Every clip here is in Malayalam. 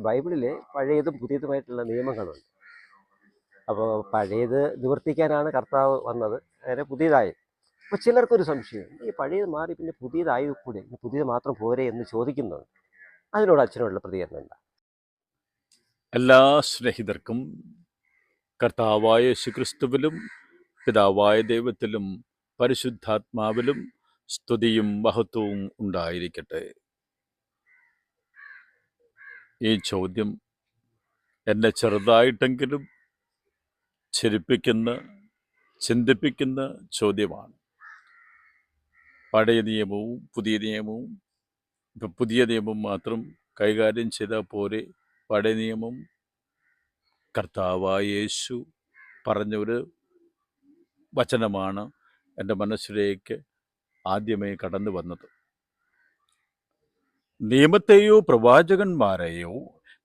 ബൈബിളിൽ പഴയതും പുതിയതുമായിട്ടുള്ള നിയമങ്ങളുണ്ട്. അപ്പോൾ പഴയത് നിവർത്തിക്കാനാണ് കർത്താവ് വന്നത്, നേരെ പുതിയതായി. അപ്പോൾ ചിലർക്കൊരു സംശയം, ഈ പഴയത് മാറി പിന്നെ പുതിയതായി കൂടെ, പുതിയത് മാത്രം പോരെ എന്ന് ചോദിക്കുന്നുണ്ട്. അതിനോട് അച്ഛനോടുള്ള പ്രതികരണം എന്താ? എല്ലാ സ്നേഹിതർക്കും കർത്താവായ യേശുക്രിസ്തുവിലും പിതാവായ ദൈവത്തിലും പരിശുദ്ധാത്മാവിലും സ്തുതിയും മഹത്വവും ഉണ്ടായിരിക്കട്ടെ. ഈ ചോദ്യം എന്നെ ചെറുതായിട്ടെങ്കിലും ചിരിപ്പിക്കുന്ന, ചിന്തിപ്പിക്കുന്ന ചോദ്യമാണ്. പഴയ നിയമവും പുതിയ നിയമവും, ഇപ്പം പുതിയ നിയമം മാത്രം കൈകാര്യം ചെയ്താൽ പോരെ? പഴയ നിയമം കർത്താവായ യേശു പറഞ്ഞൊരു വചനമാണ് എൻ്റെ മനസ്സിലേക്ക് ആദ്യമേ കടന്നു വന്നത്. നിയമത്തെയോ പ്രവാചകന്മാരെയോ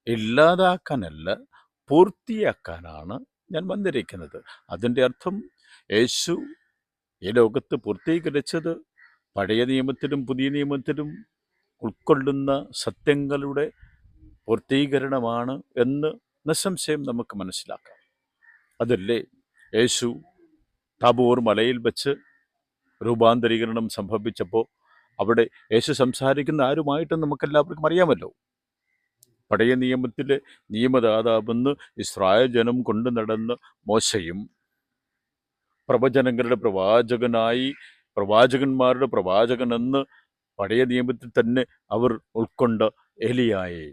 ഇല്ലാതാക്കാനല്ല, പൂർത്തിയാക്കാനാണ് ഞാൻ വന്നിരിക്കുന്നത്. അതിൻ്റെ അർത്ഥം യേശു ഈ ലോകത്ത് പൂർത്തീകരിച്ചത് പഴയ നിയമത്തിലും പുതിയ നിയമത്തിലും ഉൾക്കൊള്ളുന്ന സത്യങ്ങളുടെ പൂർത്തീകരണമാണ് എന്ന് നിസ്സംശയം നമുക്ക് മനസ്സിലാക്കാം. അതല്ലേ യേശു താബോർ മലയിൽ വെച്ച് രൂപാന്തരീകരണം സംഭവിച്ചപ്പോൾ അവിടെ യേശു സംസാരിക്കുന്ന ആരുമായിട്ടും നമുക്കെല്ലാവർക്കും അറിയാമല്ലോ. പഴയ നിയമത്തിലെ നിയമദാതാവെന്ന് ഇസ്രായേൽ ജനം കൊണ്ടു നടന്ന് മോശയും, പ്രവചനങ്ങളുടെ പ്രവാചകനായി പ്രവാചകന്മാരുടെ പ്രവാചകനെന്ന് പഴയ നിയമത്തിൽ തന്നെ അവർ ഉൾക്കൊണ്ട ഏലിയായെ.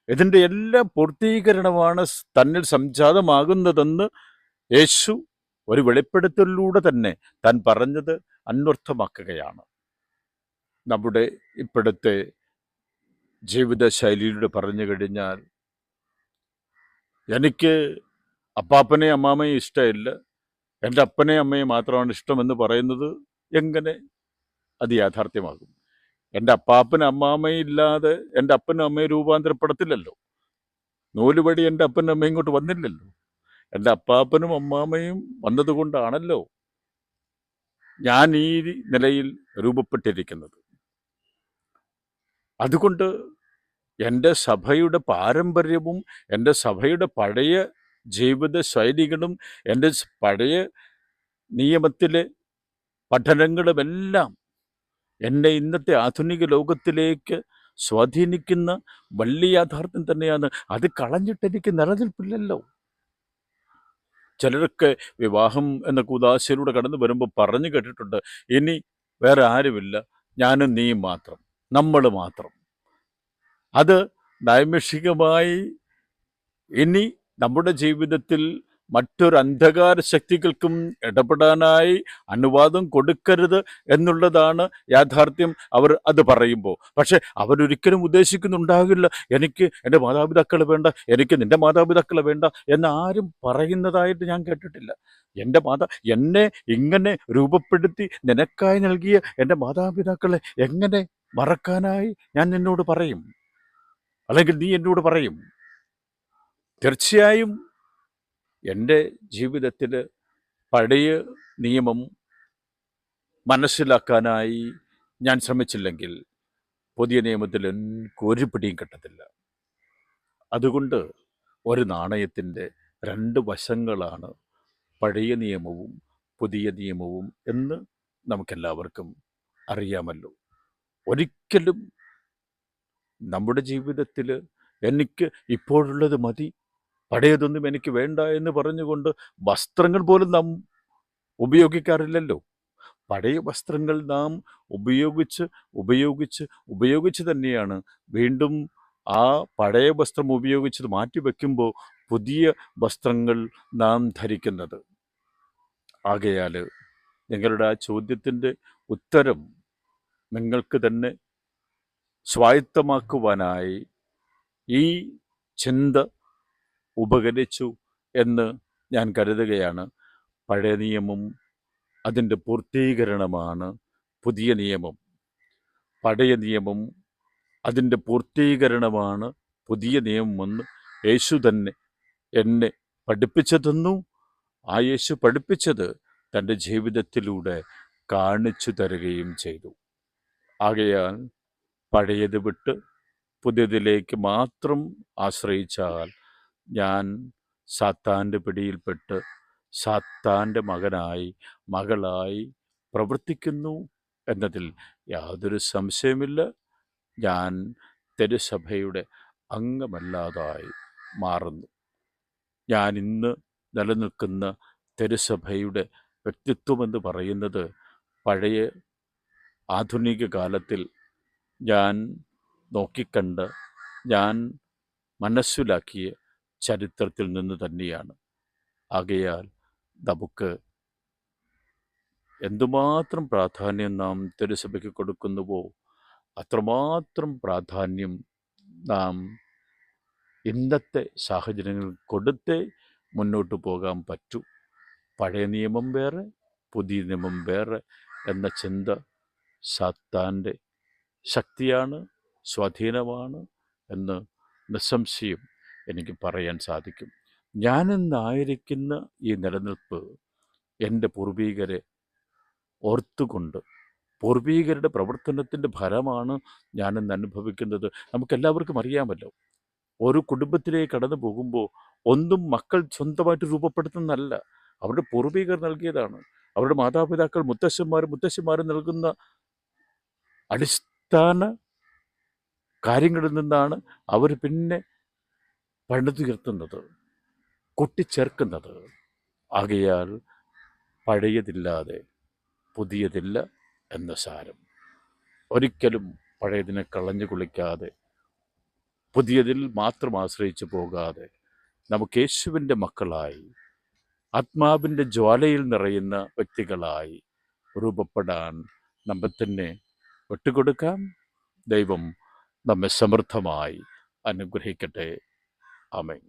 ഇതിൻ്റെ എല്ലാം പൂർത്തീകരണമാണ് തന്നിൽ സംജാതമാകുന്നതെന്ന് യേശു ഒരു വെളിപ്പെടുത്തലിലൂടെ തന്നെ താൻ പറഞ്ഞത് അന്വർത്ഥമാക്കുകയാണ്. നമ്മുടെ ഇപ്പോഴത്തെ ജീവിതശൈലിയിലൂടെ പറഞ്ഞു കഴിഞ്ഞാൽ, എനിക്ക് അപ്പാപ്പനെയും അമ്മാമ്മയും ഇഷ്ടമില്ല, എൻ്റെ അപ്പനെയും അമ്മയും മാത്രമാണ് ഇഷ്ടമെന്ന് പറയുന്നത് എങ്ങനെ അത് യാഥാർത്ഥ്യമാകും? എൻ്റെ അപ്പാപ്പനും അമ്മാമ്മയും ഇല്ലാതെ എൻ്റെ അപ്പനും അമ്മയും രൂപാന്തരപ്പെടത്തില്ലല്ലോ. നൂലുവഴി എൻ്റെ അപ്പനും അമ്മയും ഇങ്ങോട്ട് വന്നില്ലല്ലോ. എൻ്റെ അപ്പാപ്പനും അമ്മാമ്മയും വന്നതുകൊണ്ടാണല്ലോ ഞാൻ ഈ നിലയിൽ രൂപപ്പെട്ടിരിക്കുന്നത്. അതുകൊണ്ട് എൻ്റെ സഭയുടെ പാരമ്പര്യവും എൻ്റെ സഭയുടെ പഴയ ജീവിത ശൈലികളും എൻ്റെ പഴയ നിയമത്തിലെ പഠനങ്ങളുമെല്ലാം എന്നെ ഇന്നത്തെ ആധുനിക ലോകത്തിലേക്ക് സ്വാധീനിക്കുന്ന വലിയ യാഥാർത്ഥ്യം തന്നെയാണ്. അത് കളഞ്ഞിട്ടെനിക്ക് നിലനിൽപ്പില്ലല്ലോ. ചിലരൊക്കെ വിവാഹം എന്ന കൂദാശയിലൂടെ കടന്നു വരുമ്പോൾ പറഞ്ഞു കേട്ടിട്ടുണ്ട്, ഇനി വേറെ ആരുമില്ല, ഞാനും നീയും മാത്രം, നമ്മൾ മാത്രം. അത് നൈമിഷികമായി ഇനി നമ്മുടെ ജീവിതത്തിൽ മറ്റൊരു അന്ധകാര ശക്തികൾക്കും ഇടപെടാനായി അനുവാദം കൊടുക്കരുത് എന്നുള്ളതാണ് യാഥാർത്ഥ്യം. അവർ അത് പറയുമ്പോൾ പക്ഷെ അവരൊരിക്കലും ഉദ്ദേശിക്കുന്നുണ്ടാകില്ല, എനിക്ക് എൻ്റെ മാതാപിതാക്കൾ വേണ്ട, എനിക്ക് നിൻ്റെ മാതാപിതാക്കൾ വേണ്ട എന്ന് ആരും പറയുന്നതായിട്ട് ഞാൻ കേട്ടിട്ടില്ല. എന്നെ ഇങ്ങനെ രൂപപ്പെടുത്തി നിനക്കായി നൽകിയ എൻ്റെ മാതാപിതാക്കളെ എങ്ങനെ മറക്കാനായി ഞാൻ നിന്നോട് പറയും, അല്ലെങ്കിൽ നീ എന്നോട് പറയും? തീർച്ചയായും എൻ്റെ ജീവിതത്തിൽ പഴയ നിയമം മനസ്സിലാക്കാനായി ഞാൻ ശ്രമിച്ചില്ലെങ്കിൽ പുതിയ നിയമത്തിൽ എനിക്കൊരു പിടിയും കിട്ടത്തില്ല. അതുകൊണ്ട് ഒരു നാണയത്തിൻ്റെ രണ്ട് വശങ്ങളാണ് പഴയ നിയമവും പുതിയ നിയമവും എന്ന് നമുക്കെല്ലാവർക്കും അറിയാമല്ലോ. ഒരിക്കലും നമ്മുടെ ജീവിതത്തിൽ എനിക്ക് ഇപ്പോഴുള്ളത് മതി, പഴയതൊന്നും എനിക്ക് വേണ്ട എന്ന് പറഞ്ഞുകൊണ്ട് വസ്ത്രങ്ങൾ പോലും നാം ഉപയോഗിക്കാറില്ലല്ലോ. പഴയ വസ്ത്രങ്ങൾ നാം ഉപയോഗിച്ച് തന്നെയാണ് വീണ്ടും ആ പഴയ വസ്ത്രം ഉപയോഗിച്ചത് മാറ്റിവെക്കുമ്പോൾ പുതിയ വസ്ത്രങ്ങൾ നാം ധരിക്കുന്നത്. ആകയാൽ നിങ്ങളുടെ ആ ചോദ്യത്തിൻ്റെ ഉത്തരം നിങ്ങൾക്ക് തന്നെ സ്വായത്തമാക്കുവാനായി ഈ ചിന്ത ഉപകരിച്ചു എന്ന് ഞാൻ കരുതുകയാണ്. പഴയ നിയമം അതിൻ്റെ പൂർത്തീകരണമാണ് പുതിയ നിയമം. പഴയ നിയമം അതിൻ്റെ പൂർത്തീകരണമാണ് പുതിയ നിയമമെന്ന് യേശു തന്നെ എന്നെ പഠിപ്പിച്ചു തന്നു. ആ യേശു പഠിപ്പിച്ചത് തൻ്റെ ജീവിതത്തിലൂടെ കാണിച്ചു തരികയും ചെയ്തു. ആകയാൽ പഴയത് വിട്ട് പുതിയതിലേക്ക് മാത്രം ആശ്രയിച്ചാൽ ഞാൻ സാത്താൻ്റെ പിടിയിൽപ്പെട്ട് സാത്താൻ്റെ മകനായി മകളായി പ്രവർത്തിക്കുന്നു എന്നതിൽ യാതൊരു സംശയമില്ല. ഞാൻ തിരുസഭയുടെ അംഗമല്ലാതായി മാറുന്നു. ഞാൻ ഇന്ന് നിലനിൽക്കുന്ന തിരുസഭയുടെ വ്യക്തിത്വമെന്ന് പറയുന്നത് പഴയ ആധുനിക കാലത്തിൽ ഞാൻ നോക്കിക്കണ്ട് ഞാൻ മനസ്സിലാക്കിയ ചരിത്രത്തിൽ നിന്ന് തന്നെയാണ്. ആകയാൽ നമുക്ക് എന്തുമാത്രം പ്രാധാന്യം നാം തിരുസഭയ്ക്ക് കൊടുക്കുന്നുവോ അത്രമാത്രം പ്രാധാന്യം നാം ഇന്നത്തെ സാഹചര്യങ്ങൾ കൊടുത്തേ മുന്നോട്ട് പോകാൻ പറ്റൂ. പഴയ നിയമം വേറെ, പുതിയ നിയമം വേറെ എന്ന ചിന്ത സാത്താൻ്റെ ശക്തിയാണ്, സ്വാധീനമാണ് എന്ന് നിസ്സംശയം എനിക്ക് പറയാൻ സാധിക്കും. ഞാനിന്നായിരിക്കുന്ന ഈ നിലനിൽപ്പ് എൻ്റെ പൂർവികരെ ഓർത്തുകൊണ്ട് പൂർവികരുടെ പ്രവർത്തനത്തിൻ്റെ ഫലമാണ് ഞാനിന്ന് അനുഭവിക്കുന്നത്. നമുക്കെല്ലാവർക്കും അറിയാമല്ലോ, ഒരു കുടുംബത്തിലേക്ക് കടന്നു പോകുമ്പോൾ ഒന്നും മക്കൾ സ്വന്തമായിട്ട് രൂപപ്പെടുത്തുന്നതല്ല, അവരുടെ പൂർവികർ നൽകിയതാണ്. അവരുടെ മാതാപിതാക്കൾ, മുത്തശ്ശന്മാരും നൽകുന്ന അടിസ്ഥാന കാര്യങ്ങളിൽ നിന്നാണ് അവർ പിന്നെ പണിതുയർത്തുന്നത്, കൂട്ടിച്ചേർക്കുന്നത്. ആകയാൽ പഴയതില്ലാതെ പുതിയതില്ല എന്ന സാരം. ഒരിക്കലും പഴയതിനെ കളഞ്ഞു കുളിക്കാതെ പുതിയതിൽ മാത്രം ആശ്രയിച്ചു പോകാതെ നമുക്ക് യേശുവിൻ്റെ മക്കളായി ആത്മാവിൻ്റെ ജ്വാലയിൽ നിറയുന്ന വ്യക്തികളായി രൂപപ്പെടാൻ നമ്മെ തന്നെ വിട്ടുകൊടുക്കാം. ദൈവം നമ്മെ സമൃദ്ധമായി അനുഗ്രഹിക്കട്ടെ. ആമേൻ.